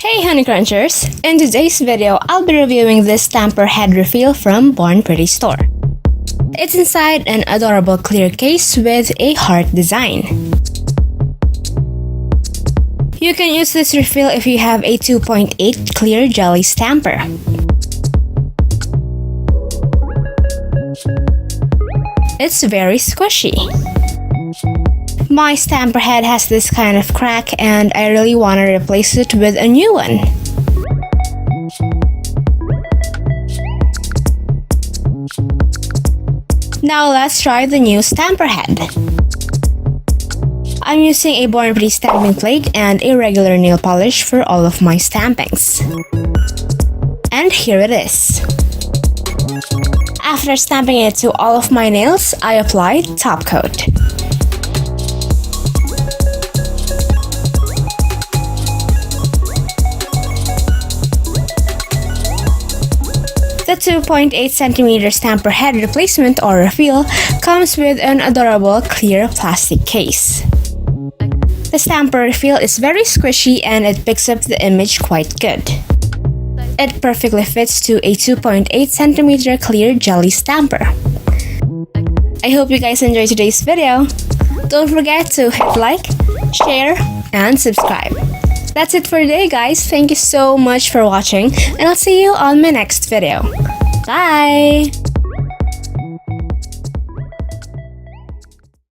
Hey honeycrunchers! In today's video, I'll be reviewing this stamper head refill from BornPrettyStore. It's inside an adorable clear case with a heart design. You can use this refill if you have a 2.8 clear jelly stamper. It's very squishy. My stamper head has this kind of crack and I really want to replace it with a new one. Now let's try the new stamper head. I'm using a BornPretty stamping plate and a regular nail polish for all of my stampings. And here it is. After stamping it to all of my nails, I applied top coat. The 2.8cm stamper head replacement or refill comes with an adorable clear plastic case. The stamper refill is very squishy and it picks up the image quite good. It perfectly fits to a 2.8cm clear jelly stamper. I hope you guys enjoyed today's video. Don't forget to hit like, share, and subscribe. That's it for today, guys. Thank you so much for watching, and I'll see you on my next video. Bye!